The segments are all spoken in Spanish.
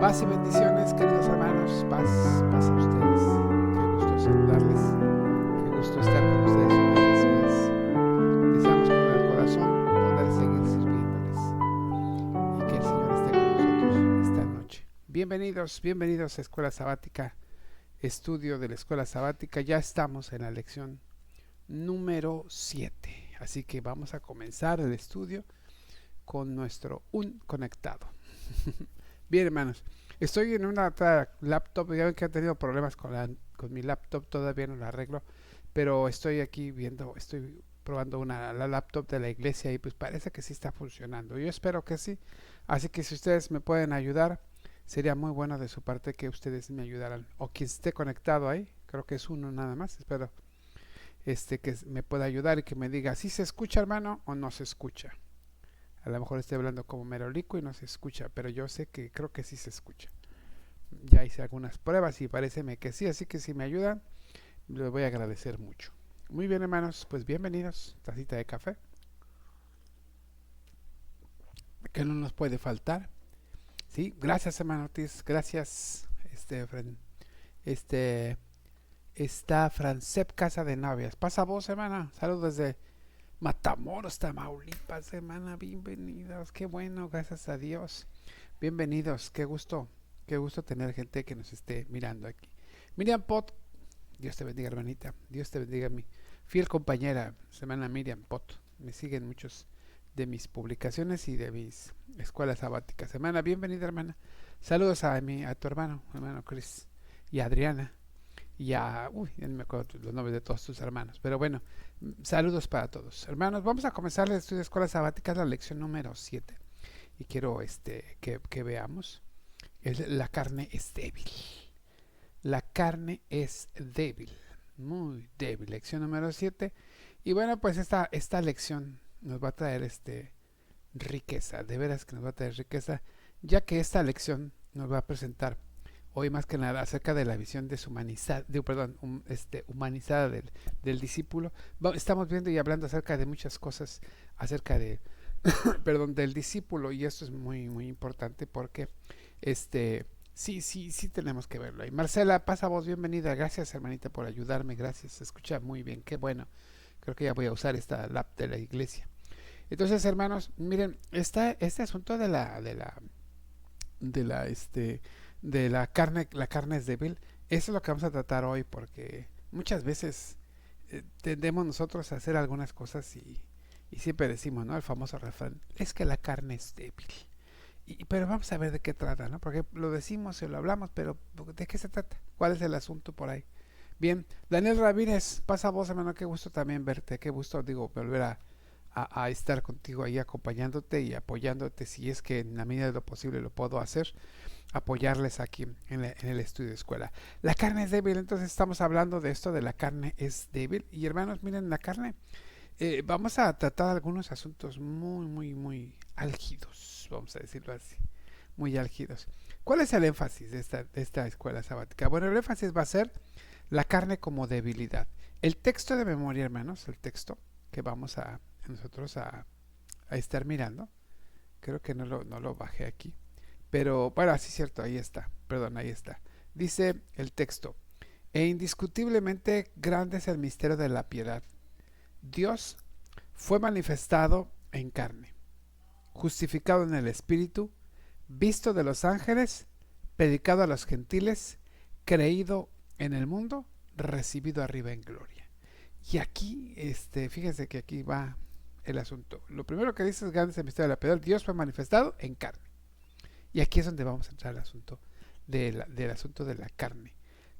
Paz y bendiciones, queridos hermanos. Paz a ustedes. Qué gusto saludarles. Qué gusto estar con ustedes una vez más. Deseamos con el corazón poder seguir sirviéndoles y que el Señor esté con nosotros esta noche. Bienvenidos a Escuela Sabática, estudio de la Escuela Sabática. Ya estamos en la lección número 7. Así que vamos a comenzar el estudio con nuestro un conectado. Bien, hermanos, estoy en una otra laptop. Ya ven que he tenido problemas con mi laptop, todavía no la arreglo, pero estoy aquí estoy probando la laptop de la iglesia y pues parece que sí está funcionando. Yo espero que sí, así que si ustedes me pueden ayudar, sería muy bueno de su parte que ustedes me ayudaran, o quien esté conectado ahí, creo que es uno nada más. Espero que me pueda ayudar y que me diga si se escucha, hermano, o no se escucha. A lo mejor estoy hablando como merolico y no se escucha, pero yo sé que creo que sí se escucha. Ya hice algunas pruebas y pareceme que sí, así que si me ayudan, les voy a agradecer mucho. Muy bien, hermanos, pues bienvenidos. Tacita de café, que no nos puede faltar. Sí, gracias, hermano Ortiz, gracias. Este, está Francep Casa de Navias. Pasa vos, hermana. Saludos desde Matamoros, Tamaulipas, hermana. Bienvenidos, qué bueno, gracias a Dios. Bienvenidos, qué gusto tener gente que nos esté mirando aquí. Miriam Pot, Dios te bendiga, hermanita. Dios te bendiga, mi fiel compañera, hermana Miriam Pot. Me siguen muchos de mis publicaciones y de mis escuelas sabáticas. Hermana, bienvenida, hermana. Saludos a tu hermano Chris, y a Adriana, y ya no me acuerdo los nombres de todos tus hermanos, pero bueno, saludos para todos. Hermanos, vamos a comenzar el estudio de escuelas sabáticas, la lección número 7. Y quiero que veamos. La carne es débil. La carne es débil. Muy débil. Lección número 7. Y bueno, pues esta lección nos va a traer riqueza. De veras que nos va a traer riqueza. Ya que esta lección nos va a presentar hoy más que nada acerca de la visión deshumanizada, humanizada del discípulo. Estamos viendo y hablando acerca de muchas cosas acerca del discípulo, y esto es muy muy importante porque sí tenemos que verlo. Y Marcela, pasa vos, bienvenida. Gracias, hermanita, por ayudarme. Gracias, se escucha muy bien, qué bueno. Creo que ya voy a usar esta lap de la iglesia. Entonces, hermanos, miren, este asunto de la carne es débil. Eso es lo que vamos a tratar hoy, porque muchas veces tendemos nosotros a hacer algunas cosas y siempre decimos, ¿no? El famoso refrán, es que la carne es débil. Pero vamos a ver de qué trata, ¿no? Porque lo decimos y lo hablamos, pero ¿de qué se trata? ¿Cuál es el asunto por ahí? Bien, Daniel Ramírez, pasa vos, hermano, qué gusto también verte, qué gusto, volver a estar contigo ahí acompañándote y apoyándote, si es que en la medida de lo posible lo puedo hacer, apoyarles aquí en el estudio de escuela. La carne es débil, entonces estamos hablando de esto de la carne es débil. Y hermanos, miren, la carne, vamos a tratar algunos asuntos muy, muy, muy álgidos, vamos a decirlo así, muy álgidos. ¿Cuál es el énfasis de esta escuela sabática? Bueno, el énfasis va a ser la carne como debilidad. El texto de memoria, hermanos, el texto que vamos a nosotros a estar mirando, creo que no lo bajé aquí, pero bueno, sí, cierto, ahí está, perdón, ahí está. Dice el texto: e indiscutiblemente grande es el misterio de la piedad. Dios fue manifestado en carne, justificado en el Espíritu, visto de los ángeles, predicado a los gentiles, creído en el mundo, recibido arriba en gloria. Y aquí, fíjense que aquí va el asunto. Lo primero que dice es grande es el misterio de la piedad. Dios fue manifestado en carne. Y aquí es donde vamos a entrar al asunto del asunto de la carne.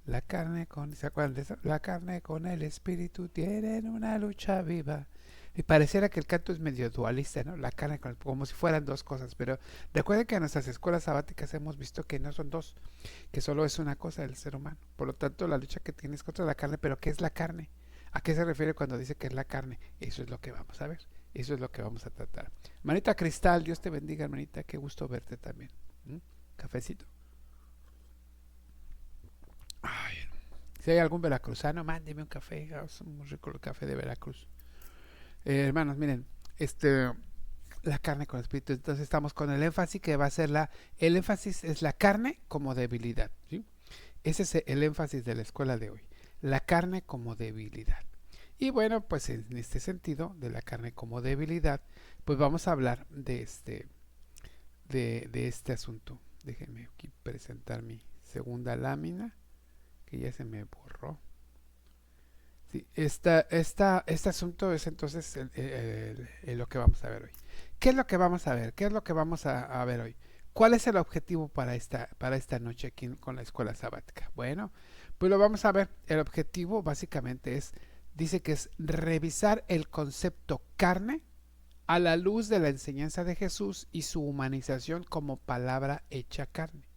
La carne ¿se acuerdan de eso? La carne con el espíritu tienen una lucha viva. Y pareciera que el canto es medio dualista, ¿no? La carne como si fueran dos cosas, pero recuerden que en nuestras escuelas sabáticas hemos visto que no son dos, que solo es una cosa del ser humano. Por lo tanto, la lucha que tienes contra la carne, pero ¿qué es la carne? ¿A qué se refiere cuando dice que es la carne? Eso es lo que vamos a ver, eso es lo que vamos a tratar. Hermanita Cristal, Dios te bendiga, hermanita, qué gusto verte también. Cafecito. Ay, si hay algún veracruzano, mándeme un café. Es muy rico el café de Veracruz. Hermanos, miren, La carne con espíritu. Entonces estamos con el énfasis que va a ser el énfasis es la carne como debilidad, ¿sí? Ese es el énfasis de la escuela de hoy. La carne como debilidad. Y bueno, pues en este sentido, de la carne como debilidad, pues vamos a hablar de este asunto. Déjenme aquí presentar mi segunda lámina, que ya se me borró. Sí, este asunto es entonces lo que vamos a ver hoy. ¿Qué es lo que vamos a ver? ¿Qué es lo que vamos a ver hoy? ¿Cuál es el objetivo para esta noche aquí con la escuela sabática? Bueno, pues lo vamos a ver. El objetivo básicamente dice que es revisar el concepto carne a la luz de la enseñanza de Jesús y su humanización como palabra hecha carne,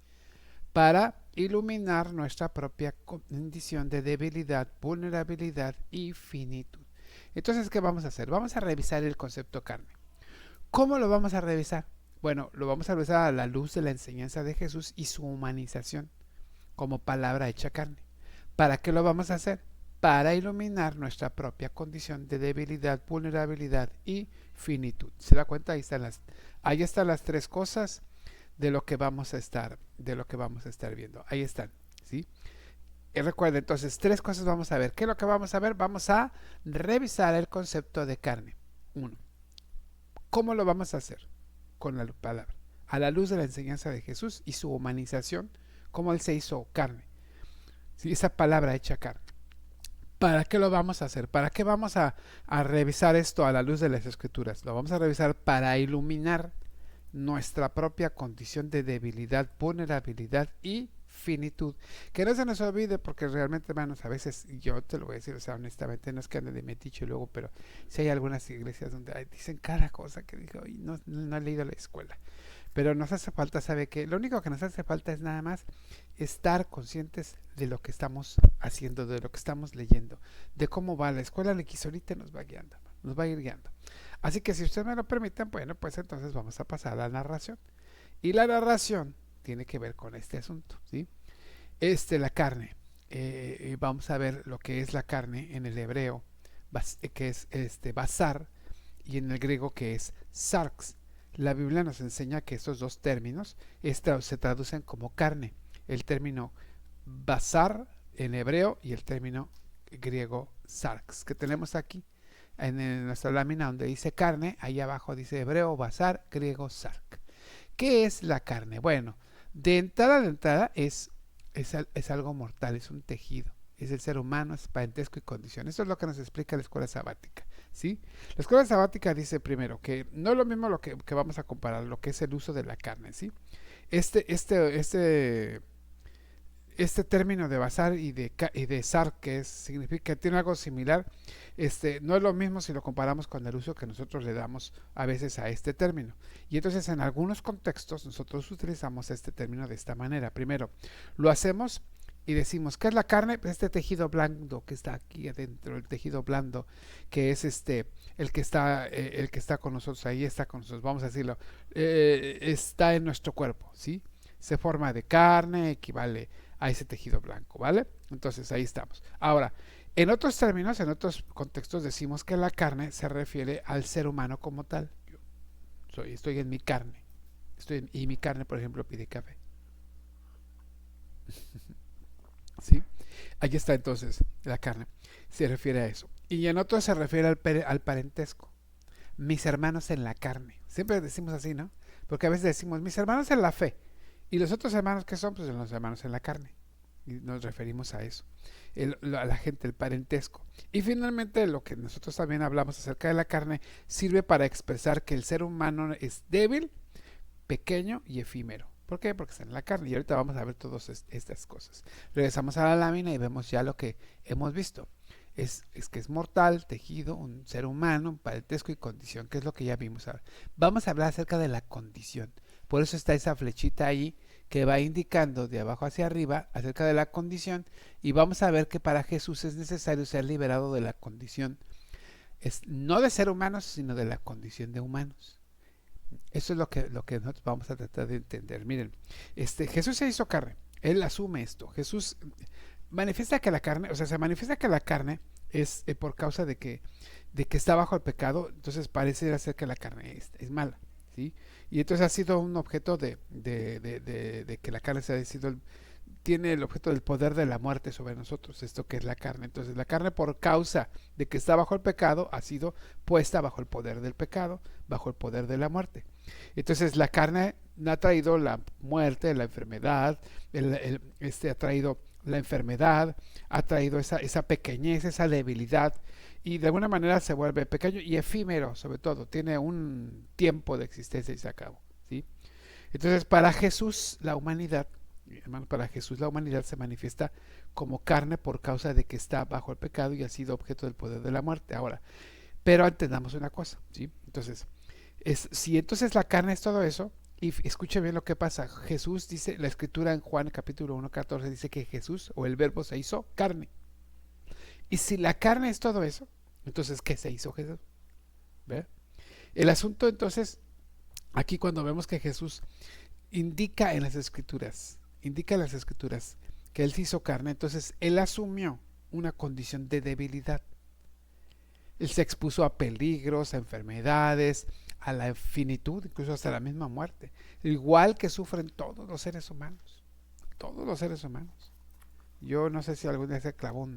para iluminar nuestra propia condición de debilidad, vulnerabilidad y finitud. Entonces, ¿qué vamos a hacer? Vamos a revisar el concepto carne. ¿Cómo lo vamos a revisar? Bueno, lo vamos a revisar a la luz de la enseñanza de Jesús y su humanización como palabra hecha carne. ¿Para qué lo vamos a hacer? Para iluminar nuestra propia condición de debilidad, vulnerabilidad y finitud. ¿Se da cuenta? Ahí están las tres cosas de lo que vamos a estar viendo. Ahí están, ¿sí? Y recuerden, entonces, tres cosas vamos a ver. ¿Qué es lo que vamos a ver? Vamos a revisar el concepto de carne. Uno, ¿cómo lo vamos a hacer? Con la palabra. A la luz de la enseñanza de Jesús y su humanización, como Él se hizo carne. ¿Sí? Esa palabra hecha carne. ¿Para qué lo vamos a hacer? ¿Para qué vamos a revisar esto a la luz de las Escrituras? Lo vamos a revisar para iluminar nuestra propia condición de debilidad, vulnerabilidad y finitud. Que no se nos olvide, porque realmente, hermanos, a veces, yo te lo voy a decir, o sea, honestamente, no es que ande de metiche luego, pero si hay algunas iglesias donde dicen cada cosa que digo, y no he leído la escuela. Pero nos hace falta, ¿sabe qué? Lo único que nos hace falta es nada más estar conscientes de lo que estamos haciendo, de lo que estamos leyendo, de cómo va la escuela. La Quisolita nos va guiando, nos va a ir guiando. Así que si ustedes me lo permiten, bueno, pues entonces vamos a pasar a la narración. Y la narración tiene que ver con este asunto, ¿sí? La carne. Vamos a ver lo que es la carne en el hebreo, que es basar, y en el griego que es sarx. La Biblia nos enseña que estos dos términos se traducen como carne. El término basar en hebreo y el término griego sarx, que tenemos aquí en nuestra lámina donde dice carne, ahí abajo dice hebreo basar, griego sark. ¿Qué es la carne? Bueno, de entrada es algo mortal, es un tejido, es el ser humano, es parentesco y condición. Eso es lo que nos explica la escuela sabática, ¿sí? La escuela sabática dice primero que no es lo mismo lo que vamos a comparar, lo que es el uso de la carne, ¿sí? Este término de basar y de zar, significa que tiene algo similar, no es lo mismo si lo comparamos con el uso que nosotros le damos a veces a este término. Y entonces en algunos contextos nosotros utilizamos este término de esta manera. Primero, lo hacemos y decimos, ¿qué es la carne? Pues este tejido blando que está aquí adentro, el tejido blando, que es el que está con nosotros, ahí está con nosotros, vamos a decirlo, está en nuestro cuerpo, ¿sí? Se forma de carne, equivale a ese tejido blanco, ¿vale? Entonces ahí estamos. Ahora, en otros términos, en otros contextos decimos que la carne se refiere al ser humano como tal. Yo estoy en mi carne, y mi carne, por ejemplo, pide café. ¿Sí? Ahí está entonces la carne, se refiere a eso. Y en otros se refiere al parentesco. Mis hermanos en la carne. Siempre decimos así, ¿no? Porque a veces decimos mis hermanos en la fe. ¿Y los otros hermanos qué son? Pues los hermanos en la carne. Y nos referimos a eso. A la gente, el parentesco. Y finalmente lo que nosotros también hablamos acerca de la carne sirve para expresar que el ser humano es débil, pequeño y efímero. ¿Por qué? Porque está en la carne. Y ahorita vamos a ver todas estas cosas. Regresamos a la lámina y vemos ya lo que hemos visto. Es que es mortal, tejido, un ser humano, un parentesco y condición, que es lo que ya vimos ahora. Vamos a hablar acerca de la condición. Por eso está esa flechita ahí que va indicando de abajo hacia arriba acerca de la condición, y vamos a ver que para Jesús es necesario ser liberado de la condición, no de ser humanos, sino de la condición de humanos. Eso es lo que nosotros vamos a tratar de entender. Miren, Jesús se hizo carne, Él asume esto. Jesús manifiesta que la carne, o sea, se manifiesta que la carne es por causa de de que está bajo el pecado, entonces parece ser que la carne es mala, ¿sí? Y entonces ha sido un objeto de que la carne se ha sido tiene el objeto del poder de la muerte sobre nosotros, esto que es la carne. Entonces la carne, por causa de que está bajo el pecado, ha sido puesta bajo el poder del pecado, bajo el poder de la muerte. Entonces la carne ha traído la muerte, la enfermedad, ha traído la enfermedad, ha traído esa pequeñez, esa debilidad, y de alguna manera se vuelve pequeño y efímero, sobre todo, tiene un tiempo de existencia y se acabó, ¿sí? Entonces para Jesús la humanidad, hermano, para Jesús la humanidad se manifiesta como carne por causa de que está bajo el pecado y ha sido objeto del poder de la muerte. Ahora, pero entendamos una cosa, ¿sí? Entonces, si entonces la carne es todo eso, y escuche bien lo que pasa. Jesús dice, la escritura en Juan capítulo 1:14 dice que Jesús o el verbo se hizo carne. Y si la carne es todo eso, entonces ¿qué se hizo Jesús? ¿Ve? El asunto entonces, aquí cuando vemos que Jesús indica en las escrituras que Él se hizo carne, entonces Él asumió una condición de debilidad. Él se expuso a peligros, a enfermedades, a la infinitud, incluso hasta la misma muerte, igual que sufren todos los seres humanos, todos los seres humanos. Yo no sé si algún día se clavó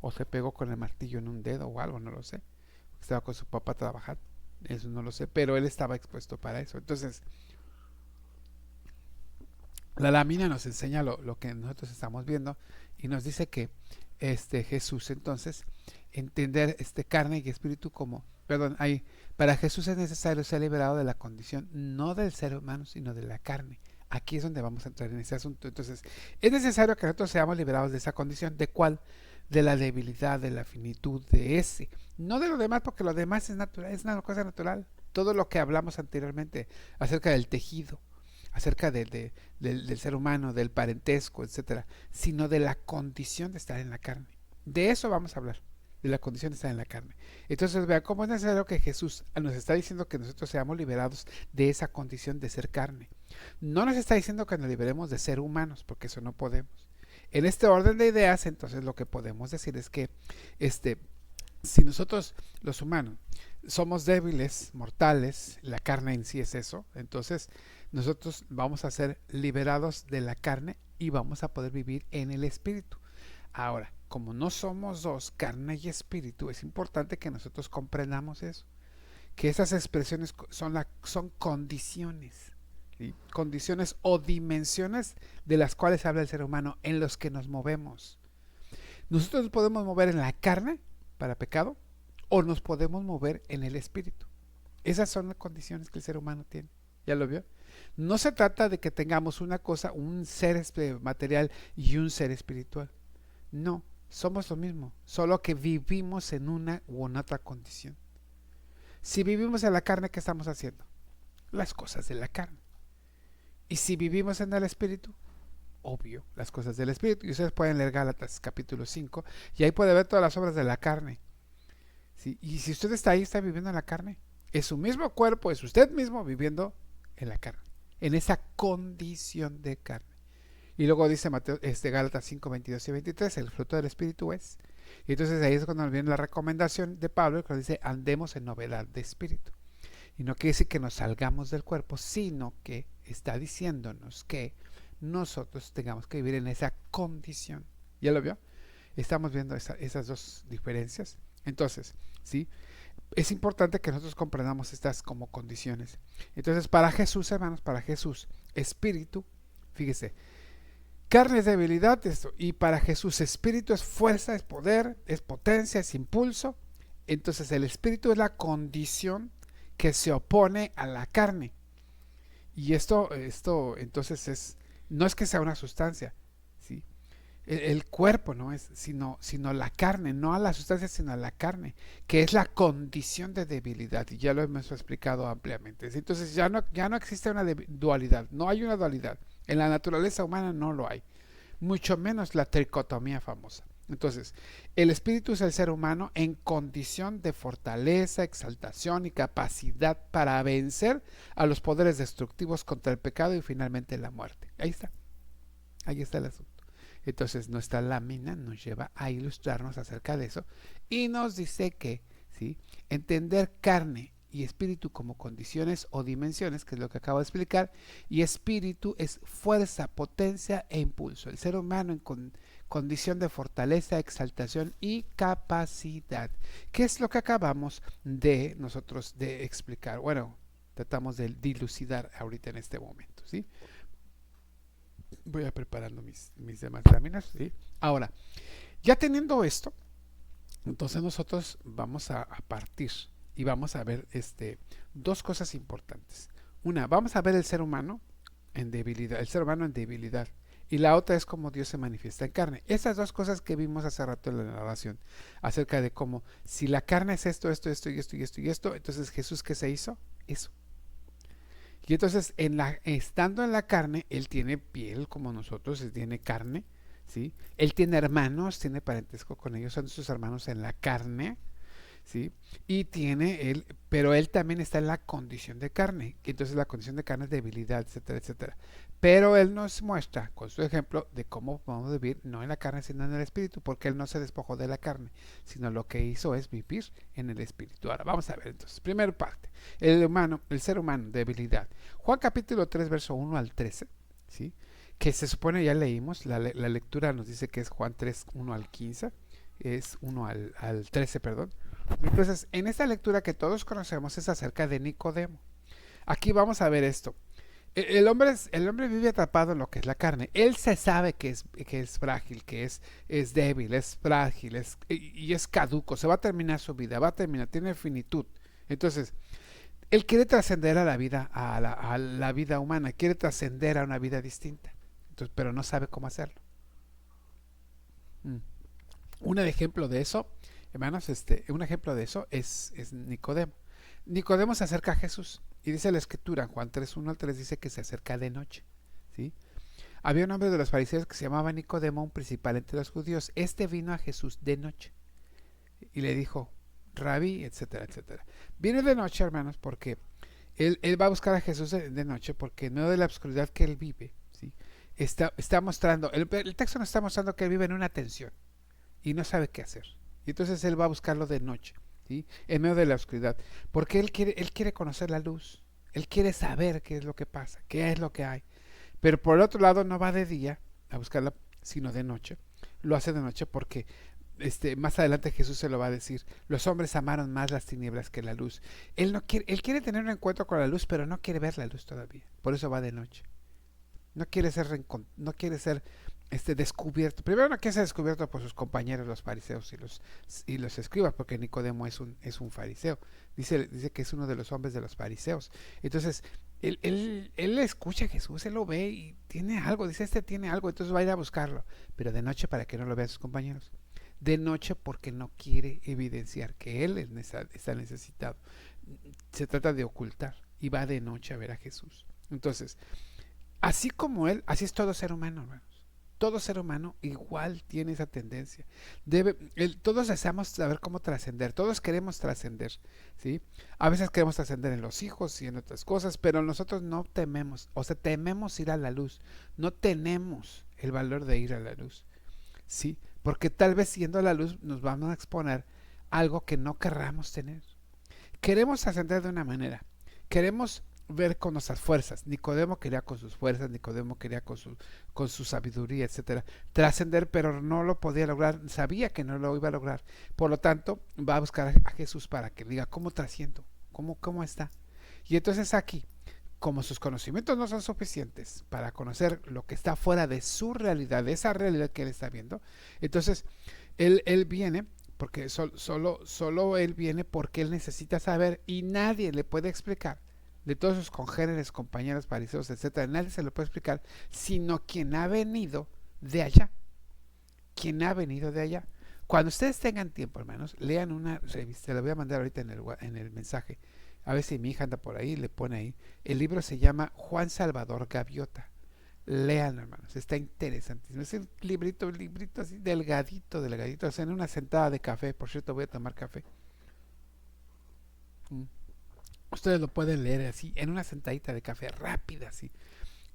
o se pegó con el martillo en un dedo o algo, no lo sé. Estaba con su papá trabajando, eso no lo sé, pero él estaba expuesto para eso. Entonces, la lámina nos enseña lo que nosotros estamos viendo y nos dice que Jesús entonces entender carne y espíritu como, perdón, para Jesús es necesario ser liberado de la condición no del ser humano sino de la carne. Aquí es donde vamos a entrar en ese asunto. Entonces es necesario que nosotros seamos liberados de esa condición. ¿De cuál? De la debilidad, de la finitud, de ese, no de lo demás, porque lo demás es natural, es una cosa natural. Todo lo que hablamos anteriormente acerca del tejido, acerca del ser humano, del parentesco, etcétera, sino de la condición de estar en la carne. De eso vamos a hablar, de la condición de estar en la carne. Entonces vean cómo es necesario que Jesús nos está diciendo que nosotros seamos liberados de esa condición de ser carne. No nos está diciendo que nos liberemos de ser humanos, porque eso no podemos. En este orden de ideas, entonces lo que podemos decir es que si nosotros los humanos somos débiles, mortales, la carne en sí es eso, entonces nosotros vamos a ser liberados de la carne y vamos a poder vivir en el espíritu. Ahora, como no somos dos, carne y espíritu, es importante que nosotros comprendamos eso, que esas expresiones son condiciones, ¿sí? Condiciones o dimensiones de las cuales habla el ser humano, en los que nos movemos. Nosotros nos podemos mover en la carne para pecado o nos podemos mover en el espíritu. Esas son las condiciones que el ser humano tiene. ¿Ya lo vio? No se trata de que tengamos una cosa, un ser material y un ser espiritual. No, somos lo mismo, solo que vivimos en una u en otra condición. Si vivimos en la carne, ¿qué estamos haciendo? Las cosas de la carne. Y si vivimos en el espíritu, obvio, las cosas del espíritu. Y ustedes pueden leer Gálatas capítulo 5 y ahí puede ver todas las obras de la carne. ¿Sí? Y si usted está ahí, está viviendo en la carne. Es su mismo cuerpo, es usted mismo viviendo en la carne, en esa condición de carne. Y luego dice Gálatas 5, 22 y 23, el fruto del espíritu es. Y entonces ahí es cuando viene la recomendación de Pablo, que dice, andemos en novedad de espíritu. Y no quiere decir que nos salgamos del cuerpo, sino que está diciéndonos que nosotros tengamos que vivir en esa condición. ¿Ya lo vio? Estamos viendo esas dos diferencias. Entonces, ¿sí? Es importante que nosotros comprendamos estas como condiciones. Entonces, para Jesús, hermanos, para Jesús, espíritu, fíjese, carne es debilidad, y para Jesús espíritu es fuerza, es poder, es potencia, es impulso. Entonces el espíritu es la condición que se opone a la carne. Y esto entonces no es que sea una sustancia, ¿sí? El cuerpo no es, sino la carne, no a la sustancia, sino a la carne, que es la condición de debilidad, y ya lo hemos explicado ampliamente. Entonces ya no existe una dualidad, no hay una dualidad. En la naturaleza humana no lo hay, mucho menos la tricotomía famosa. Entonces, el espíritu es el ser humano en condición de fortaleza, exaltación y capacidad para vencer a los poderes destructivos contra el pecado y finalmente la muerte. Ahí está el asunto. Entonces, nuestra lámina nos lleva a ilustrarnos acerca de eso y nos dice que ¿sí? Entender carne y espíritu como condiciones o dimensiones, que es lo que acabo de explicar, y espíritu es fuerza, potencia e impulso. El ser humano en condición de fortaleza, exaltación y capacidad. ¿Qué es lo que acabamos de nosotros de explicar? Bueno, tratamos de dilucidar ahorita en este momento, ¿sí? Voy a preparando mis demás láminas, ¿sí? Ahora, ya teniendo esto, entonces nosotros vamos a partir y vamos a ver dos cosas importantes. Una, vamos a ver el ser humano en debilidad, el ser humano en debilidad. Y la otra es cómo Dios se manifiesta en carne. Esas dos cosas que vimos hace rato en la narración, acerca de cómo si la carne es esto, esto, esto y esto y esto y esto, entonces Jesús, ¿qué se hizo? Eso. Y entonces, estando en la carne, Él tiene piel como nosotros, Él tiene carne, ¿sí? Él tiene hermanos, tiene parentesco con ellos, son sus hermanos en la carne, ¿sí? Y tiene él, pero él también está en la condición de carne, y entonces la condición de carne es debilidad, etcétera, etcétera. Pero él nos muestra con su ejemplo de cómo podemos vivir no en la carne sino en el espíritu, porque él no se despojó de la carne, sino lo que hizo es vivir en el espíritu. Ahora vamos a ver entonces, primera parte, el ser humano, debilidad. Juan capítulo 3 verso 1 al 13, ¿sí? Que se supone ya leímos, la lectura nos dice que es Juan 3, 1 al 15, es 1 al 13, perdón. Entonces, en esta lectura que todos conocemos es acerca de Nicodemo. Aquí vamos a ver esto. El hombre vive atrapado en lo que es la carne. Él se sabe que es frágil, es débil, es frágil y es caduco. Se va a terminar su vida, va a terminar, tiene finitud. Entonces, él quiere trascender a la vida, a la vida humana, quiere trascender a una vida distinta. Entonces, pero no sabe cómo hacerlo. Mm. Un ejemplo de eso, hermanos, un ejemplo de eso es Nicodemo. Nicodemo se acerca a Jesús y dice la escritura, en Juan 3, 1 al 3 dice que se acerca de noche, ¿sí? Había un hombre de los fariseos que se llamaba Nicodemo, un principal entre los judíos. Este vino a Jesús de noche y le dijo, Rabí, etcétera, etcétera. Viene de noche, hermanos, porque él va a buscar a Jesús de noche porque en medio de la oscuridad que él vive, ¿sí? Está mostrando, el texto nos está mostrando que él vive en una tensión y no sabe qué hacer. Y entonces él va a buscarlo de noche, ¿sí? En medio de la oscuridad, porque él quiere conocer la luz, él quiere saber qué es lo que pasa, qué es lo que hay. Pero por el otro lado no va de día a buscarla, sino de noche. Lo hace de noche porque más adelante Jesús se lo va a decir. Los hombres amaron más las tinieblas que la luz. Él quiere tener un encuentro con la luz, pero no quiere ver la luz todavía. Por eso va de noche. No quiere ser descubierto. Primero no quiere ser descubierto por sus compañeros los fariseos y los escribas, porque Nicodemo es un fariseo. Dice que es uno de los hombres de los fariseos. Entonces, él escucha a Jesús, él lo ve y tiene algo, dice tiene algo, entonces va a ir a buscarlo, pero de noche para que no lo vean sus compañeros. De noche porque no quiere evidenciar que él está necesitado. Se trata de ocultar y va de noche a ver a Jesús. Entonces, así como él, así es todo ser humano, hermanos. Todo ser humano igual tiene esa tendencia. Todos deseamos saber cómo trascender, todos queremos trascender, ¿sí? A veces queremos trascender en los hijos y en otras cosas, pero nosotros no tememos, o sea, tememos ir a la luz, no tenemos el valor de ir a la luz, ¿sí? Porque tal vez yendo a la luz nos vamos a exponer a algo que no querramos tener. Queremos trascender de una manera, queremos ver con nuestras fuerzas. Nicodemo quería con sus fuerzas, Nicodemo quería con su sabiduría, etcétera, trascender, pero no lo podía lograr, sabía que no lo iba a lograr. Por lo tanto, va a buscar a Jesús para que diga, ¿cómo trasciendo? ¿Cómo está? Y entonces aquí, como sus conocimientos no son suficientes para conocer lo que está fuera de su realidad, de esa realidad que él está viendo, entonces él viene porque solo él viene porque él necesita saber y nadie le puede explicar de todos sus congéneres, compañeros, fariseos, etcétera, nadie se lo puede explicar, sino quien ha venido de allá. Quien ha venido de allá. Cuando ustedes tengan tiempo, hermanos, lean una revista, la voy a mandar ahorita en el mensaje. A ver si mi hija anda por ahí, le pone ahí. El libro se llama Juan Salvador Gaviota. Lean, hermanos, está interesantísimo. Es un librito así delgadito, o sea, en una sentada de café. Por cierto, voy a tomar café. Ustedes lo pueden leer así, en una sentadita de café rápida, así.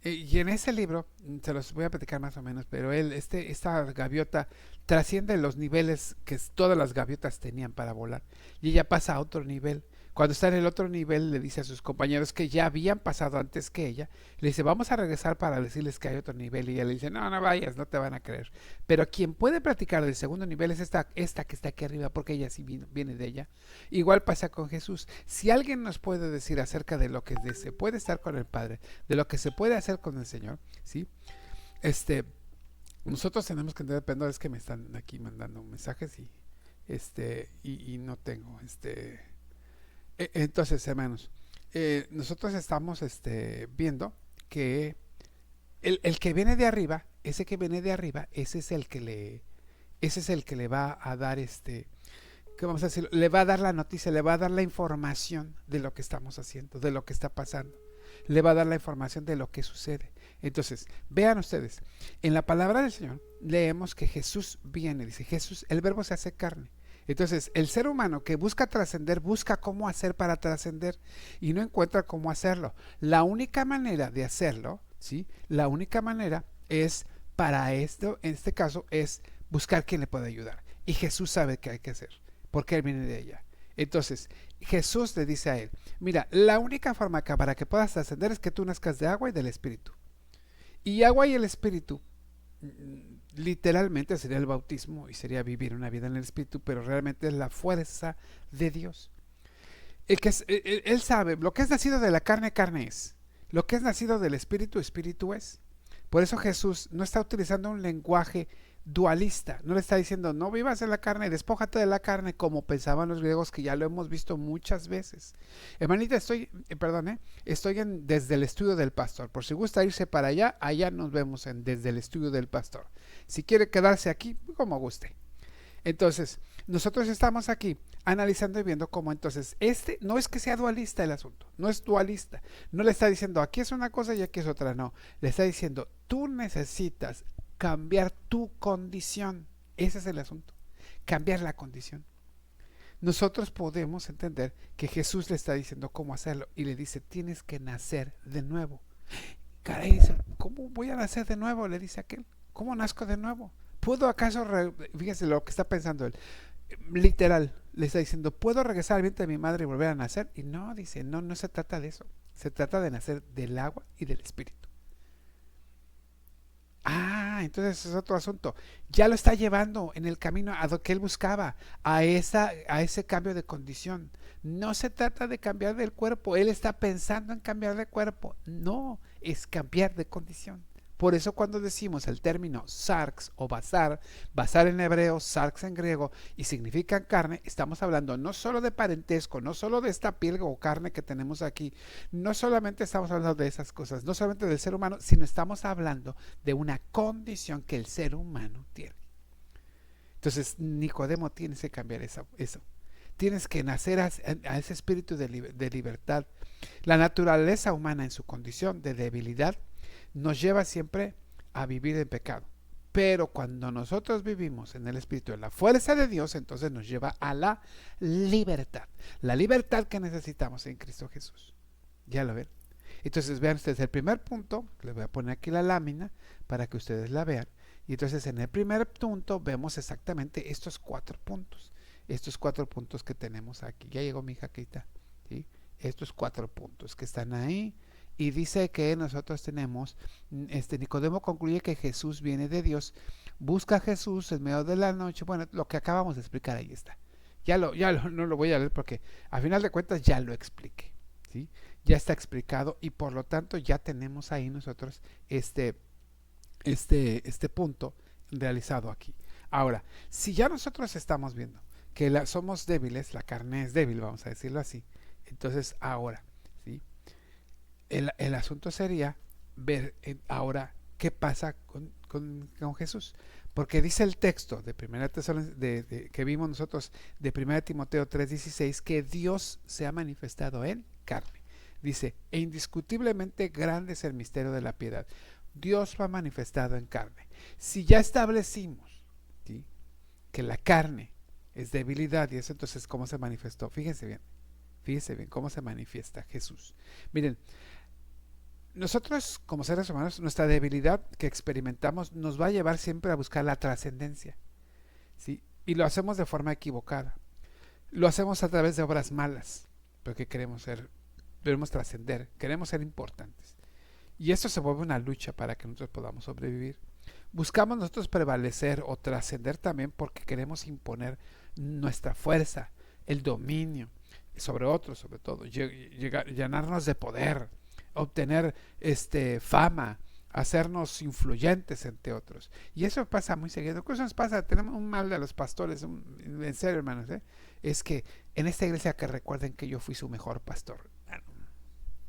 Y en ese libro, se los voy a platicar más o menos, pero esta gaviota trasciende los niveles que todas las gaviotas tenían para volar. Y ella pasa a otro nivel. Cuando está en el otro nivel, le dice a sus compañeros que ya habían pasado antes que ella, le dice, vamos a regresar para decirles que hay otro nivel. Y ella le dice, no, no vayas, no te van a creer. Pero quien puede platicar del segundo nivel es esta que está aquí arriba, porque ella sí viene de ella. Igual pasa con Jesús. Si alguien nos puede decir acerca de lo que se puede estar con el Padre, de lo que se puede hacer con el Señor, ¿sí? Este, nosotros tenemos que entender, pero es que me están aquí mandando mensajes y no tengo, entonces, hermanos, nosotros estamos, viendo que el que viene de arriba, ese que viene de arriba, ese es el que le va a dar, ¿qué vamos a decir? Le va a dar la noticia, le va a dar la información de lo que estamos haciendo, de lo que está pasando. Le va a dar la información de lo que sucede. Entonces, vean ustedes, en la palabra del Señor leemos que Jesús viene, dice Jesús, el verbo se hace carne. Entonces, el ser humano que busca trascender, busca cómo hacer para trascender y no encuentra cómo hacerlo. La única manera de hacerlo, ¿sí? La única manera es para esto, en este caso, es buscar quien le pueda ayudar. Y Jesús sabe qué hay que hacer, porque Él viene de ella. Entonces, Jesús le dice a él, mira, la única forma para que puedas trascender es que tú nazcas de agua y del Espíritu. Y agua y el Espíritu, literalmente sería el bautismo y sería vivir una vida en el Espíritu, pero realmente es la fuerza de Dios. Él sabe, lo que es nacido de la carne, carne es. Lo que es nacido del Espíritu, Espíritu es. Por eso Jesús no está utilizando un lenguaje dualista, no le está diciendo no vivas en la carne, despójate de la carne como pensaban los griegos, que ya lo hemos visto muchas veces. Hermanita, estoy desde el estudio del pastor, por si gusta irse para allá, allá nos vemos desde el estudio del pastor. Si quiere quedarse aquí, como guste. Entonces, nosotros estamos aquí analizando y viendo cómo entonces no es que sea dualista el asunto, no es dualista, no le está diciendo aquí es una cosa y aquí es otra, no, le está diciendo tú necesitas cambiar tu condición, ese es el asunto, cambiar la condición. Nosotros podemos entender que Jesús le está diciendo cómo hacerlo y le dice tienes que nacer de nuevo. Caray, dice, ¿cómo voy a nacer de nuevo? Le dice aquel, ¿cómo nazco de nuevo? ¿Puedo acaso, fíjese lo que está pensando él, literal, le está diciendo, ¿puedo regresar al vientre de mi madre y volver a nacer? Y no, dice, no, no se trata de eso, se trata de nacer del agua y del Espíritu. Ah, entonces es otro asunto. Ya lo está llevando en el camino a lo que él buscaba, a ese cambio de condición. No se trata de cambiar del cuerpo, él está pensando en cambiar de cuerpo. No, es cambiar de condición. Por eso cuando decimos el término sarx o basar en hebreo, sarx en griego, y significan carne, estamos hablando no solo de parentesco, no solo de esta piel o carne que tenemos aquí, no solamente estamos hablando de esas cosas, no solamente del ser humano, sino estamos hablando de una condición que el ser humano tiene. Entonces, Nicodemo, tienes que cambiar eso. Tienes que nacer a ese espíritu de libertad. La naturaleza humana en su condición de debilidad nos lleva siempre a vivir en pecado. Pero cuando nosotros vivimos en el Espíritu, en la fuerza de Dios, entonces nos lleva a la libertad. La libertad que necesitamos en Cristo Jesús. ¿Ya lo ven? Entonces vean ustedes el primer punto, les voy a poner aquí la lámina para que ustedes la vean. Y entonces en el primer punto vemos exactamente estos 4 puntos. Estos 4 puntos que tenemos aquí. Ya llegó mi jaquita. ¿Sí? Estos 4 puntos que están ahí. Y dice que nosotros tenemos, Nicodemo concluye que Jesús viene de Dios, busca a Jesús en medio de la noche. Bueno, lo que acabamos de explicar ahí está. No lo voy a leer porque a final de cuentas ya lo expliqué, ¿sí? Ya está explicado y por lo tanto ya tenemos ahí nosotros este punto realizado aquí. Ahora, si ya nosotros estamos viendo que somos débiles, la carne es débil, vamos a decirlo así, entonces ahora, ¿sí? El asunto sería ver ahora qué pasa con Jesús. Porque dice el texto de primera que vimos nosotros de 1 Timoteo 3:16 que Dios se ha manifestado en carne. Dice, e indiscutiblemente grande es el misterio de la piedad. Dios lo ha manifestado en carne. Si ya establecimos, ¿sí?, que la carne es debilidad y eso, entonces ¿cómo se manifestó? Fíjense bien cómo se manifiesta Jesús. Miren, Nosotros como seres humanos, nuestra debilidad que experimentamos nos va a llevar siempre a buscar la trascendencia, ¿sí? Y lo hacemos de forma equivocada. Lo hacemos a través de obras malas, porque queremos trascender, queremos ser importantes. Y esto se vuelve una lucha para que nosotros podamos sobrevivir. Buscamos nosotros prevalecer o trascender también porque queremos imponer nuestra fuerza, el dominio sobre otros, sobre todo, llenarnos de poder, obtener fama, hacernos influyentes entre otros. Y eso pasa muy seguido. ¿Qué nos pasa? Tenemos un mal de los pastores, en serio, hermanos, es que en esta iglesia que recuerden que yo fui su mejor pastor.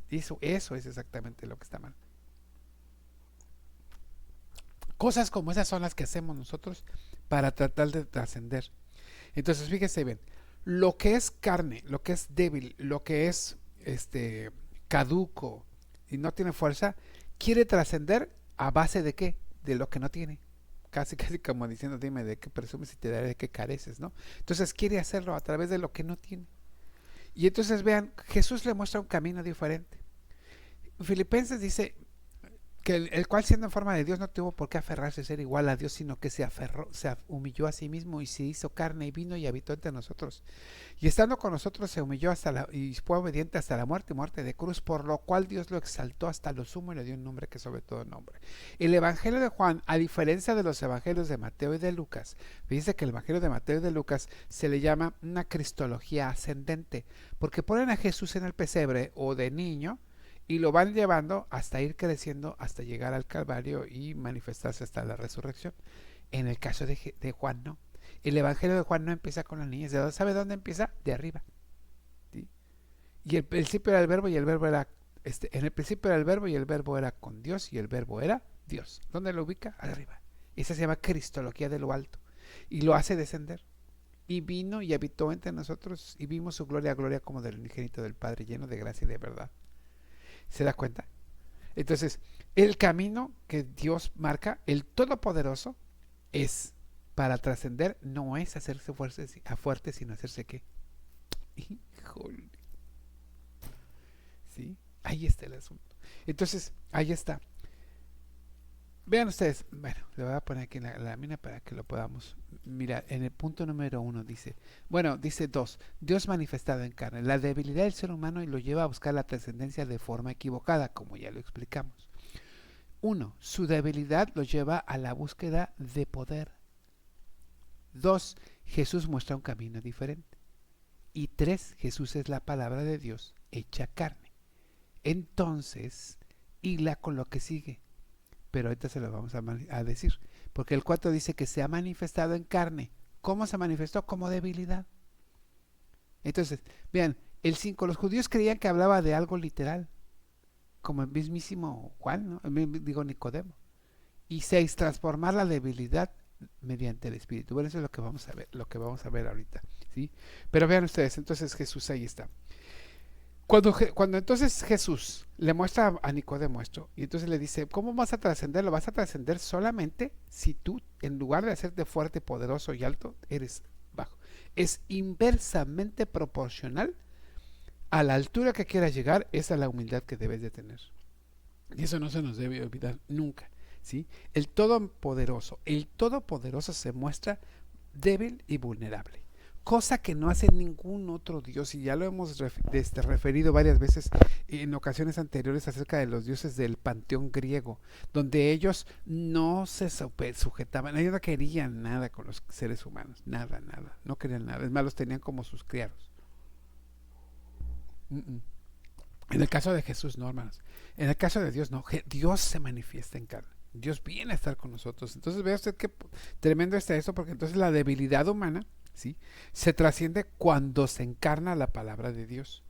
Eso es exactamente lo que está mal. Cosas como esas son las que hacemos nosotros para tratar de trascender. Entonces, fíjese bien, lo que es carne, lo que es débil, lo que es caduco y no tiene fuerza, quiere trascender a base de qué? De lo que no tiene. Casi, casi como diciendo, dime de qué presumes y te daré de qué careces, ¿no? Entonces quiere hacerlo a través de lo que no tiene. Y entonces vean, Jesús le muestra un camino diferente. Filipenses dice que el cual siendo en forma de Dios no tuvo por qué aferrarse a ser igual a Dios, sino que se aferró, humilló a sí mismo y se hizo carne y vino y habitó entre nosotros. Y estando con nosotros se humilló y fue obediente hasta la muerte, muerte de cruz, por lo cual Dios lo exaltó hasta lo sumo y le dio un nombre que sobre todo nombre. El Evangelio de Juan, a diferencia de los Evangelios de Mateo y de Lucas, dice que el Evangelio de Mateo y de Lucas se le llama una cristología ascendente, porque ponen a Jesús en el pesebre o de niño, y lo van llevando hasta ir creciendo, hasta llegar al Calvario y manifestarse hasta la resurrección. En el caso de Juan, no. El Evangelio de Juan no empieza con las niñas. ¿Sabe dónde empieza? De arriba. ¿Sí? Y el principio era el verbo y el verbo era... en el principio era el verbo y el verbo era con Dios y el verbo era Dios. ¿Dónde lo ubica? Arriba. Esa se llama cristología de lo alto. Y lo hace descender. Y vino y habitó entre nosotros y vimos su gloria, gloria como del unigénito del Padre, lleno de gracia y de verdad. ¿Se da cuenta? Entonces, el camino que Dios marca, el Todopoderoso, es para trascender, no es hacerse fuerte, sino hacerse qué. Híjole. ¿Sí? Ahí está el asunto. Entonces, ahí está. Vean ustedes, bueno, le voy a poner aquí la lámina para que lo podamos mirar. En el punto número 1 dice, dice 2, Dios manifestado en carne, la debilidad del ser humano y lo lleva a buscar la trascendencia de forma equivocada, como ya lo explicamos. 1, su debilidad lo lleva a la búsqueda de poder. 2, Jesús muestra un camino diferente. Y 3, Jesús es la palabra de Dios hecha carne. Entonces, hila con lo que sigue. Pero ahorita se lo vamos a decir. Porque el 4 dice que se ha manifestado en carne. ¿Cómo se manifestó? Como debilidad. Entonces, vean, el 5, los judíos creían que hablaba de algo literal. Como el mismísimo Juan, ¿no? Digo Nicodemo. Y 6, transformar la debilidad mediante el Espíritu. Bueno, eso es lo que vamos a ver ahorita, ¿sí? Pero vean ustedes, entonces Jesús ahí está. Cuando entonces Jesús le muestra a Nicodemo esto, y entonces le dice, ¿cómo vas a trascender? Lo vas a trascender solamente si tú, en lugar de hacerte fuerte, poderoso y alto, eres bajo. Es inversamente proporcional a la altura que quieras llegar, es a la humildad que debes de tener. Y eso no se nos debe olvidar nunca, ¿sí? El Todopoderoso se muestra débil y vulnerable, cosa que no hace ningún otro Dios, y ya lo hemos referido varias veces en ocasiones anteriores acerca de los dioses del panteón griego, donde ellos no se sujetaban, ellos no querían nada con los seres humanos, nada, no querían nada, es más, los tenían como sus criados. En el caso de Jesús, no, hermanos. En el caso de Dios, no. Dios se manifiesta en carne. Dios viene a estar con nosotros. Entonces, vea usted qué tremendo está esto, porque entonces la debilidad humana, ¿sí?, se trasciende cuando se encarna la palabra de Dios.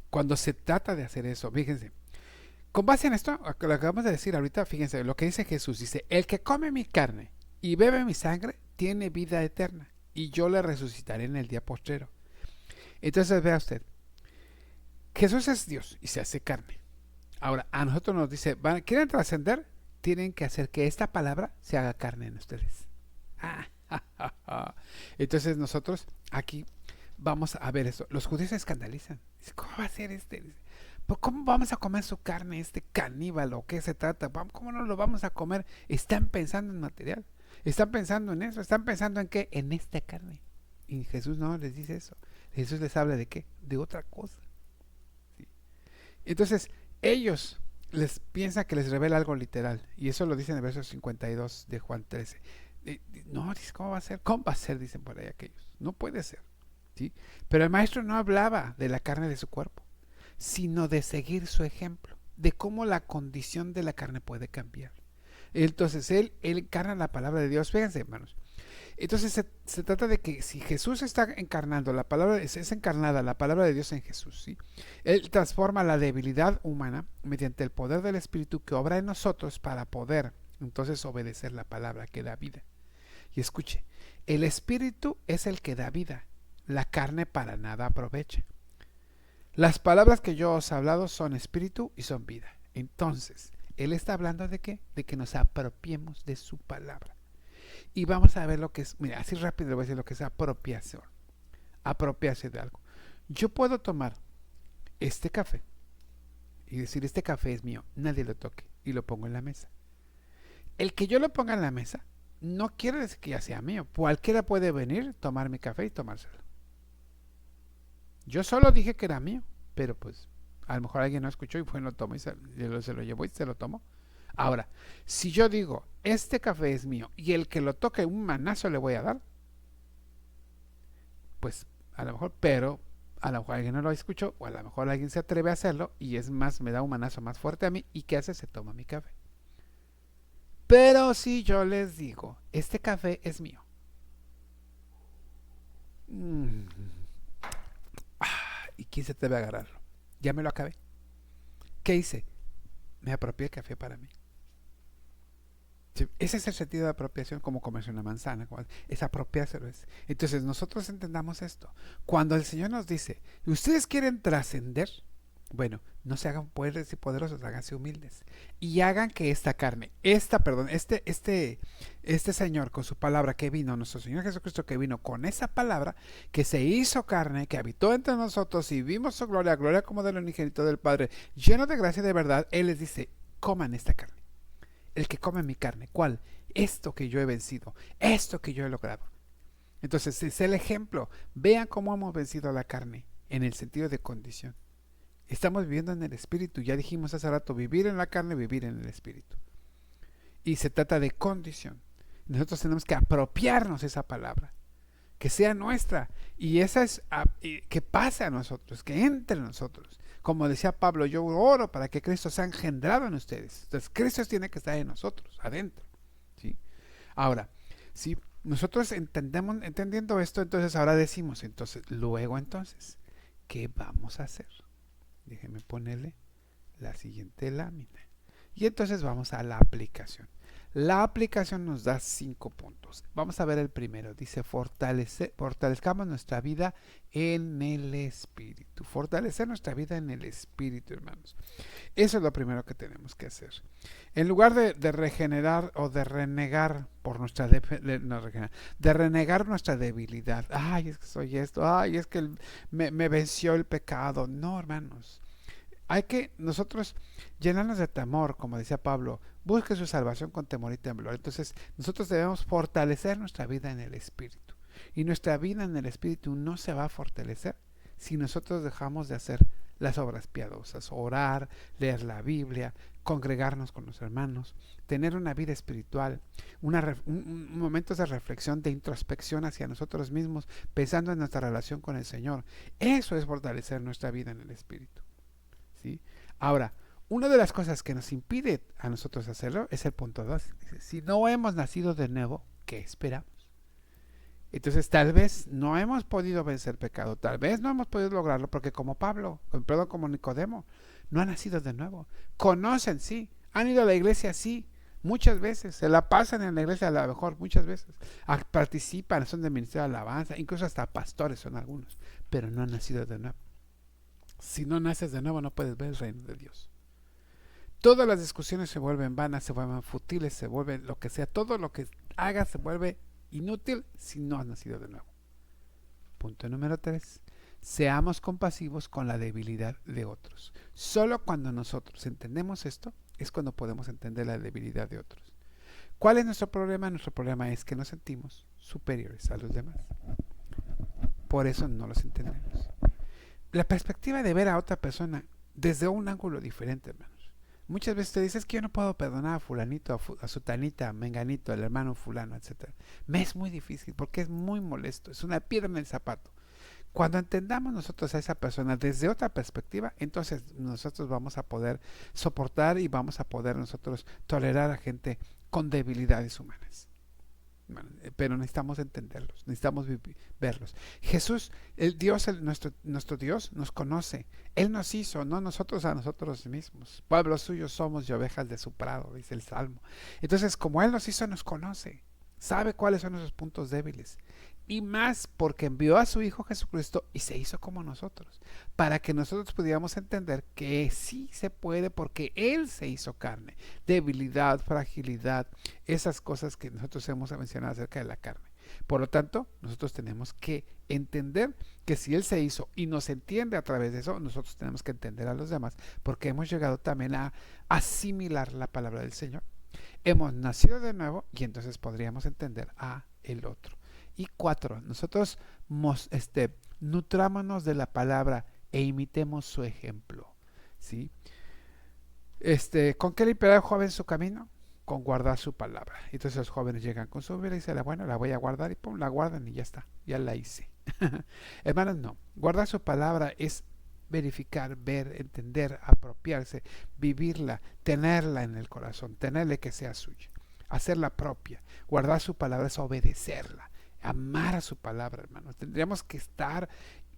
Cuando se trata de hacer eso, fíjense. Con base en esto, lo que acabamos de decir ahorita, fíjense, lo que dice Jesús, dice, el que come mi carne y bebe mi sangre, tiene vida eterna, y yo le resucitaré en el día postrero. Entonces, vea usted, Jesús es Dios y se hace carne. Ahora, a nosotros nos dice, ¿quieren trascender? Tienen que hacer que esta palabra se haga carne en ustedes. Entonces nosotros aquí vamos a ver eso. Los judíos se escandalizan. ¿Cómo va a ser este? ¿Pero cómo vamos a comer su carne, este caníbal o qué se trata? ¿Cómo no lo vamos a comer? Están pensando en material, están pensando en eso, están pensando en qué, en esta carne. Y Jesús no les dice eso. Jesús les habla de qué, de otra cosa. ¿Sí? Entonces, ellos les piensan que les revela algo literal. Y eso lo dicen en el verso 52 de Juan 13. No, dice, ¿cómo va a ser? ¿Cómo va a ser? Dicen por ahí aquellos. No puede ser. ¿Sí? Pero el maestro no hablaba de la carne de su cuerpo, sino de seguir su ejemplo, de cómo la condición de la carne puede cambiar. Entonces él encarna la palabra de Dios. Fíjense, hermanos. Entonces se trata de que si Jesús está encarnando, la palabra es encarnada, la palabra de Dios en Jesús, ¿sí? Él transforma la debilidad humana mediante el poder del Espíritu que obra en nosotros para poder entonces obedecer la palabra que da vida. Y escuche, el Espíritu es el que da vida, la carne para nada aprovecha. Las palabras que yo os he hablado son espíritu y son vida. Entonces, Él está hablando de qué? De que nos apropiemos de su palabra. Y vamos a ver lo que es, mira, así rápido le voy a decir lo que es apropiación. Apropiarse de algo. Yo puedo tomar este café y decir, este café es mío, nadie lo toque, y lo pongo en la mesa. El que yo lo ponga en la mesa no quiere decir que ya sea mío. Cualquiera puede venir, tomar mi café y tomárselo. Yo solo dije que era mío, pero pues a lo mejor alguien no escuchó y fue y lo tomó y se lo llevó y se lo tomó. Ahora, si yo digo, este café es mío y el que lo toque un manazo le voy a dar, pues a lo mejor, pero a lo mejor alguien no lo escuchó o a lo mejor alguien se atreve a hacerlo y es más, me da un manazo más fuerte a mí y ¿qué hace? Se toma mi café. Pero si yo les digo, este café es mío. Mm. ¿Y quién se atreve a agarrarlo? Ya me lo acabé. ¿Qué hice? Me apropié el café para mí. Sí, ese es el sentido de apropiación, como comerse una manzana, es apropiárselo. Entonces nosotros entendamos esto. Cuando el Señor nos dice, ustedes quieren trascender, bueno, no se hagan fuertes y poderosos, háganse humildes. Y hagan que esta carne, este Señor con su palabra que vino, nuestro Señor Jesucristo que vino con esa palabra, que se hizo carne, que habitó entre nosotros y vimos su gloria, gloria como del unigénito del Padre, lleno de gracia y de verdad, Él les dice, coman esta carne. El que come mi carne, ¿cuál? Esto que yo he vencido, esto que yo he logrado. Entonces es el ejemplo. Vean cómo hemos vencido a la carne en el sentido de condición. Estamos viviendo en el espíritu. Ya dijimos hace rato, vivir en la carne, vivir en el espíritu. Y se trata de condición. Nosotros tenemos que apropiarnos esa palabra, que sea nuestra. Y esa es que pase a nosotros, que entre en nosotros. Como decía Pablo, yo oro para que Cristo sea engendrado en ustedes. Entonces Cristo tiene que estar en nosotros, adentro. ¿Sí? Ahora, si nosotros entendiendo esto, entonces ahora decimos, entonces, ¿qué vamos a hacer? Déjenme ponerle la siguiente lámina. Y entonces vamos a la aplicación. La aplicación nos da 5 puntos. Vamos a ver el primero. Dice fortalezcamos nuestra vida en el Espíritu. Fortalecer nuestra vida en el Espíritu, hermanos. Eso es lo primero que tenemos que hacer. En lugar de regenerar o de renegar por nuestra de renegar nuestra debilidad. Ay, es que soy esto. Ay, es que me venció el pecado. No, hermanos. Hay que nosotros llenarnos de temor, como decía Pablo, busque su salvación con temor y temblor. Entonces nosotros debemos fortalecer nuestra vida en el Espíritu. Y nuestra vida en el Espíritu no se va a fortalecer si nosotros dejamos de hacer las obras piadosas, orar, leer la Biblia, congregarnos con los hermanos, tener una vida espiritual, momentos de reflexión, de introspección hacia nosotros mismos, pensando en nuestra relación con el Señor. Eso es fortalecer nuestra vida en el Espíritu. ¿Sí? Ahora, una de las cosas que nos impide a nosotros hacerlo es el punto 2. Si no hemos nacido de nuevo, ¿qué esperamos? Entonces tal vez no hemos podido vencer pecado, tal vez no hemos podido lograrlo porque como como Nicodemo, no han nacido de nuevo. Conocen, sí, han ido a la iglesia, sí, muchas veces, se la pasan en la iglesia a lo mejor muchas veces, participan, son del ministerio de alabanza, incluso hasta pastores son algunos, pero no han nacido de nuevo. Si no naces de nuevo no puedes ver el reino de Dios. Todas las discusiones se vuelven vanas, se vuelven futiles, se vuelven lo que sea. Todo lo que hagas se vuelve inútil si no has nacido de nuevo. Punto número 3. Seamos compasivos con la debilidad de otros. Solo cuando nosotros entendemos esto es cuando podemos entender la debilidad de otros. ¿Cuál es nuestro problema? Nuestro problema es que nos sentimos superiores a los demás. Por eso no los entendemos. La perspectiva de ver a otra persona desde un ángulo diferente, hermanos. Muchas veces te dices que yo no puedo perdonar a fulanito, a sutanita, a menganito, al hermano fulano, etcétera. Me es muy difícil porque es muy molesto, es una piedra en el zapato. Cuando entendamos nosotros a esa persona desde otra perspectiva, entonces nosotros vamos a poder soportar y vamos a poder nosotros tolerar a gente con debilidades humanas. Bueno, pero necesitamos entenderlos, necesitamos verlos. Jesús, el Dios, nuestro Dios, nos conoce. Él nos hizo, no nosotros a nosotros mismos. Pueblos suyos somos y ovejas de su prado, dice el Salmo. Entonces, como Él nos hizo, nos conoce. Sabe cuáles son nuestros puntos débiles. Y más porque envió a su Hijo Jesucristo y se hizo como nosotros, para que nosotros pudiéramos entender que sí se puede porque Él se hizo carne. Debilidad, fragilidad, esas cosas que nosotros hemos mencionado acerca de la carne. Por lo tanto, nosotros tenemos que entender que si Él se hizo y nos entiende a través de eso, nosotros tenemos que entender a los demás, porque hemos llegado también a asimilar la palabra del Señor. Hemos nacido de nuevo y entonces podríamos entender a el otro. Y 4, nosotros nutrámonos de la palabra e imitemos su ejemplo. ¿Sí? ¿Con qué limpiará el joven su camino? Con guardar su palabra. Entonces los jóvenes llegan con su Biblia y dicen, bueno, la voy a guardar y pum, la guardan y ya está, ya la hice. Hermanos, no. Guardar su palabra es verificar, ver, entender, apropiarse, vivirla, tenerla en el corazón, tenerle que sea suya, hacerla propia. Guardar su palabra es obedecerla, amar a su palabra, hermanos. Tendríamos que estar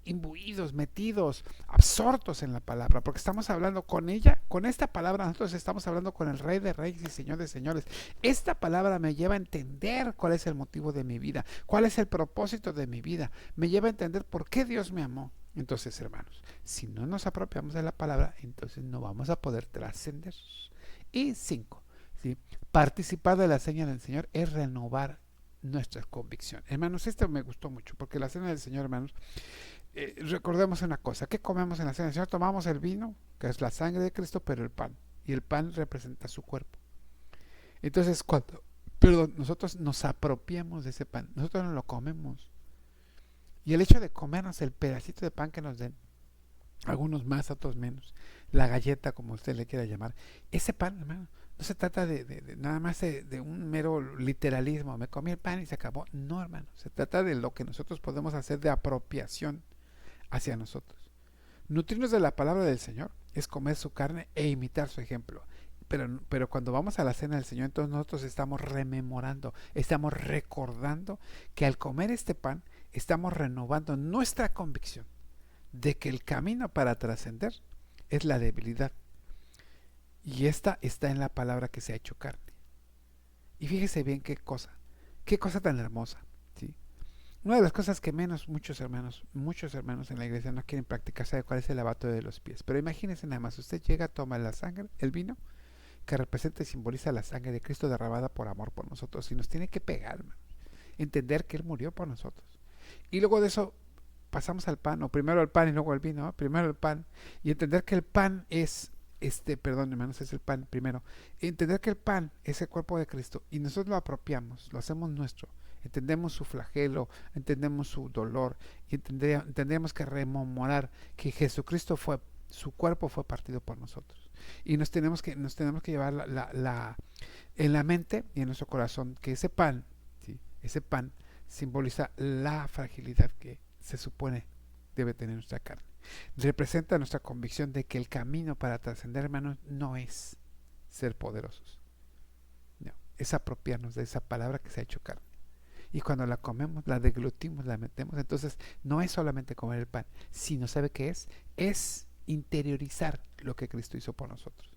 imbuidos, metidos, absortos en la palabra, porque estamos hablando con ella, con esta palabra nosotros estamos hablando con el Rey de Reyes y Señor de Señores. Esta palabra me lleva a entender cuál es el motivo de mi vida, cuál es el propósito de mi vida, me lleva a entender por qué Dios me amó. Entonces, hermanos, si no nos apropiamos de la palabra, entonces no vamos a poder trascender. Y 5, ¿sí? Participar de la cena del Señor es renovar nuestra convicción. Hermanos, esto me gustó mucho, porque la cena del Señor, hermanos, recordemos una cosa, ¿qué comemos en la cena del Señor? Tomamos el vino, que es la sangre de Cristo, pero el pan, y el pan representa su cuerpo. Entonces, cuando nosotros nos apropiamos de ese pan, nosotros no lo comemos, y el hecho de comernos el pedacito de pan que nos den, algunos más, otros menos, la galleta, como usted le quiera llamar, ese pan, hermano, no se trata de nada más de un mero literalismo, me comí el pan y se acabó. No, hermano, se trata de lo que nosotros podemos hacer de apropiación hacia nosotros. Nutrirnos de la palabra del Señor es comer su carne e imitar su ejemplo. Pero cuando vamos a la cena del Señor, entonces nosotros estamos rememorando, estamos recordando que al comer este pan, estamos renovando nuestra convicción de que el camino para trascender es la debilidad. Y esta está en la palabra que se ha hecho carne. Y fíjese bien qué cosa tan hermosa, ¿sí? Una de las cosas que muchos hermanos en la iglesia no quieren practicar, ¿sabe cuál es el lavado de los pies? Pero imagínense nada más, usted llega, toma la sangre, el vino, que representa y simboliza la sangre de Cristo derramada por amor por nosotros, y nos tiene que pegar, hermano, entender que Él murió por nosotros. Y luego de eso pasamos al pan, o primero al pan y luego al vino, ¿no? Primero el pan, y entender que el pan es hermanos, es el pan primero. Entender que el pan es el cuerpo de Cristo y nosotros lo apropiamos, lo hacemos nuestro. Entendemos su flagelo, entendemos su dolor y entendemos que rememorar que Jesucristo su cuerpo fue partido por nosotros. Y nos tenemos que llevar en la mente y en nuestro corazón que ese pan, ¿sí? Ese pan simboliza la fragilidad que se supone debe tener nuestra carne. Representa nuestra convicción de que el camino para trascender, hermanos, no es ser poderosos, no, es apropiarnos de esa palabra que se ha hecho carne. Y cuando la comemos, la deglutimos, la metemos, entonces no es solamente comer el pan, sino, ¿sabe qué es? Es interiorizar lo que Cristo hizo por nosotros.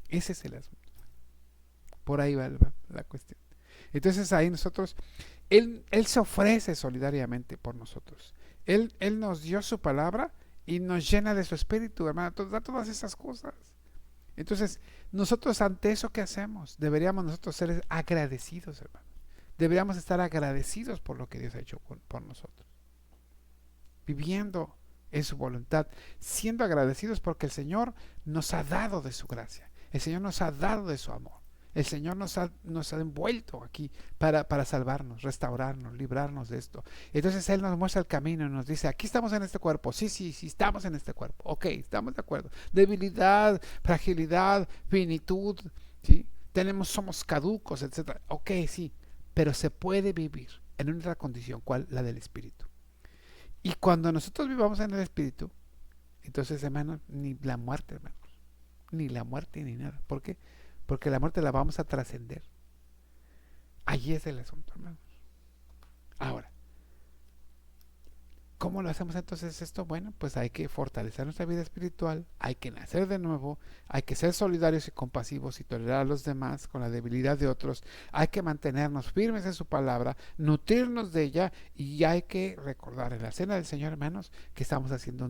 Ese es el asunto. Por ahí va la cuestión. Entonces ahí nosotros, Él se ofrece solidariamente por nosotros. Él nos dio su palabra y nos llena de su espíritu, hermano, da todas esas cosas. Entonces, nosotros ante eso, ¿qué hacemos? Deberíamos nosotros ser agradecidos, hermano. Deberíamos estar agradecidos por lo que Dios ha hecho por nosotros. viviendo en su voluntad, siendo agradecidos porque el Señor nos ha dado de su gracia, el Señor nos ha dado de su amor, el Señor nos ha envuelto aquí para salvarnos, restaurarnos, librarnos de esto. Entonces Él nos muestra el camino y nos dice, aquí estamos en este cuerpo, sí, estamos en este cuerpo, ok, estamos de acuerdo, debilidad, fragilidad, finitud, ¿sí? Somos caducos, etcétera, ok, sí, pero se puede vivir en una condición, ¿cuál? La del Espíritu. Y cuando nosotros vivamos en el Espíritu, entonces, hermanos, ni la muerte, hermanos, ni la muerte ni nada. ¿Por qué? Porque la muerte la vamos a trascender. Allí es el asunto, hermanos. Ahora, ¿cómo lo hacemos entonces esto? Bueno, pues hay que fortalecer nuestra vida espiritual, hay que nacer de nuevo, hay que ser solidarios y compasivos y tolerar a los demás con la debilidad de otros, hay que mantenernos firmes en su palabra, nutrirnos de ella y hay que recordar en la cena del Señor, hermanos, que estamos haciendo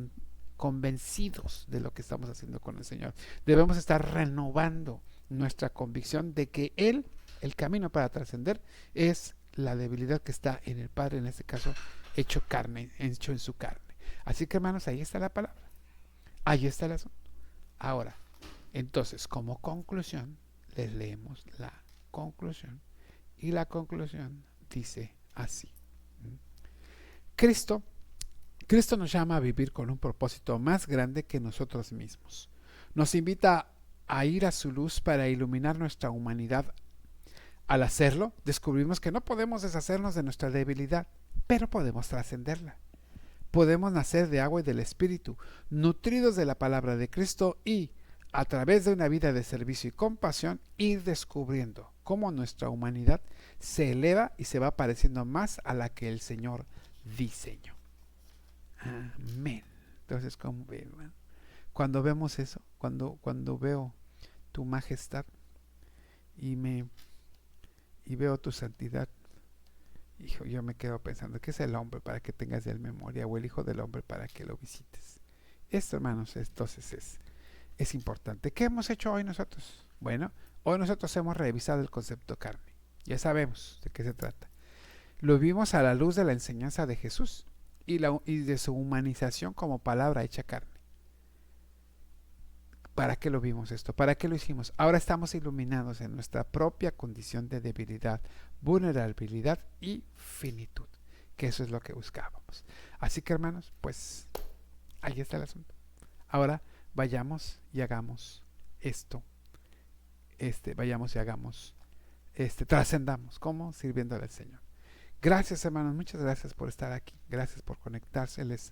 convencidos de lo que estamos haciendo con el Señor. Debemos estar renovando nuestra convicción de que Él, el camino para trascender, es la debilidad que está en el Padre, en este caso, hecho carne, hecho en su carne. Así que, hermanos, ahí está la palabra. Ahí está el asunto. Ahora, entonces, como conclusión, les leemos la conclusión. Y la conclusión dice así. Cristo nos llama a vivir con un propósito más grande que nosotros mismos. Nos invita a ir a su luz para iluminar nuestra humanidad. Al hacerlo, descubrimos que no podemos deshacernos de nuestra debilidad, pero podemos trascenderla. Podemos nacer de agua y del Espíritu, nutridos de la palabra de Cristo y, a través de una vida de servicio y compasión, ir descubriendo cómo nuestra humanidad se eleva y se va pareciendo más a la que el Señor diseñó. Amén. Entonces, ¿cómo ven, hermano? Cuando vemos eso, cuando veo tu majestad y veo tu santidad, hijo, yo me quedo pensando, ¿qué es el hombre para que tengas de él memoria? O el hijo del hombre para que lo visites. Esto, hermanos, entonces es importante. ¿Qué hemos hecho hoy nosotros? Bueno, hoy nosotros hemos revisado el concepto carne. Ya sabemos de qué se trata. Lo vimos a la luz de la enseñanza de Jesús y de su humanización como palabra hecha carne. ¿Para qué lo vimos esto? ¿Para qué lo hicimos? Ahora estamos iluminados en nuestra propia condición de debilidad, vulnerabilidad y finitud, que eso es lo que buscábamos. Así que, hermanos, pues ahí está el asunto. Ahora vayamos y hagamos esto. Trascendamos. ¿Cómo? Sirviéndole al Señor. Gracias, hermanos, muchas gracias por estar aquí. Gracias por conectarse. Les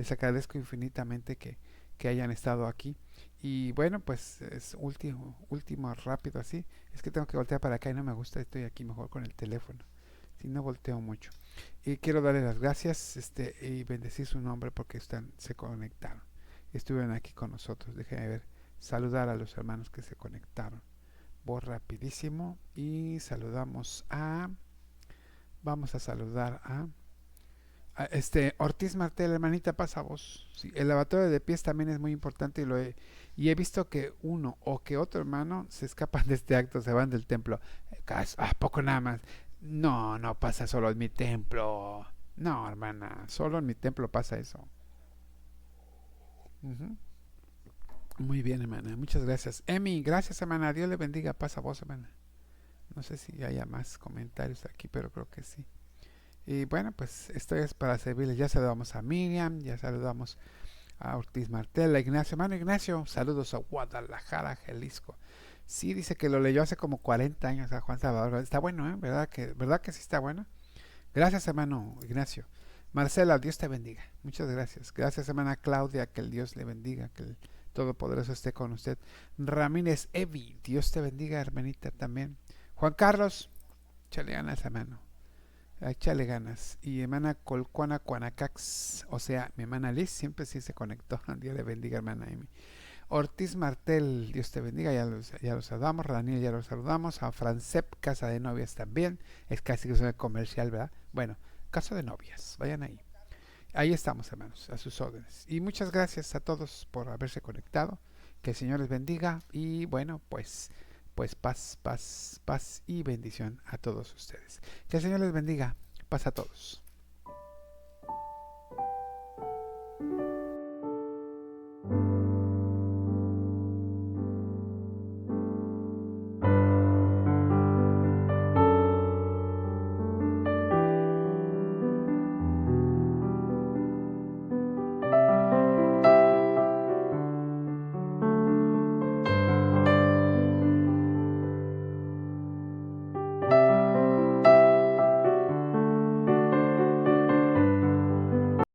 agradezco infinitamente que hayan estado aquí. Y bueno, pues es último rápido así. Es que tengo que voltear para acá y no me gusta. Estoy aquí mejor con el teléfono. Si no volteo mucho. Y quiero darle las gracias y bendecir su nombre porque se conectaron. Estuvieron aquí con nosotros. Déjenme ver. Saludar a los hermanos que se conectaron. Voy rapidísimo y saludamos a... Vamos a saludar a Ortiz Martel, hermanita, pasa vos. Sí, el lavatorio de pies también es muy importante y he visto que uno o que otro hermano se escapan de este acto, se van del templo. ¿A poco nada más? No pasa solo en mi templo. No, hermana, solo en mi templo pasa eso. Uh-huh. Muy bien, hermana, muchas gracias. Emi, gracias, hermana. Dios le bendiga, pasa vos, hermana. No sé si haya más comentarios aquí, pero creo que sí. Y bueno, pues esto es para servirles. Ya saludamos a Miriam, ya saludamos a Ortiz Martel, a Ignacio. Hermano Ignacio, saludos a Guadalajara, Jalisco. Sí, dice que lo leyó hace como 40 años a Juan Salvador. Está bueno, ¿eh? ¿Verdad que sí está bueno? Gracias, hermano Ignacio. Marcela, Dios te bendiga. Muchas gracias. Gracias, hermana Claudia, que el Dios le bendiga, que el Todopoderoso esté con usted. Ramírez Evi, Dios te bendiga, hermanita, también. Juan Carlos, échale ganas, hermano. Échale ganas. Y hermana Colcuana Cuanacax, o sea, mi hermana Liz, siempre sí se conectó. Dios le bendiga, hermana Amy. Ortiz Martel, Dios te bendiga, ya los saludamos. Daniel, ya los saludamos. A Francep, Casa de Novias también. Es casi que es una comercial, ¿verdad? Bueno, Casa de Novias, vayan ahí. Ahí estamos, hermanos, a sus órdenes. Y muchas gracias a todos por haberse conectado. Que el Señor les bendiga. Y bueno, pues paz y bendición a todos ustedes. Que el Señor les bendiga. Paz a todos.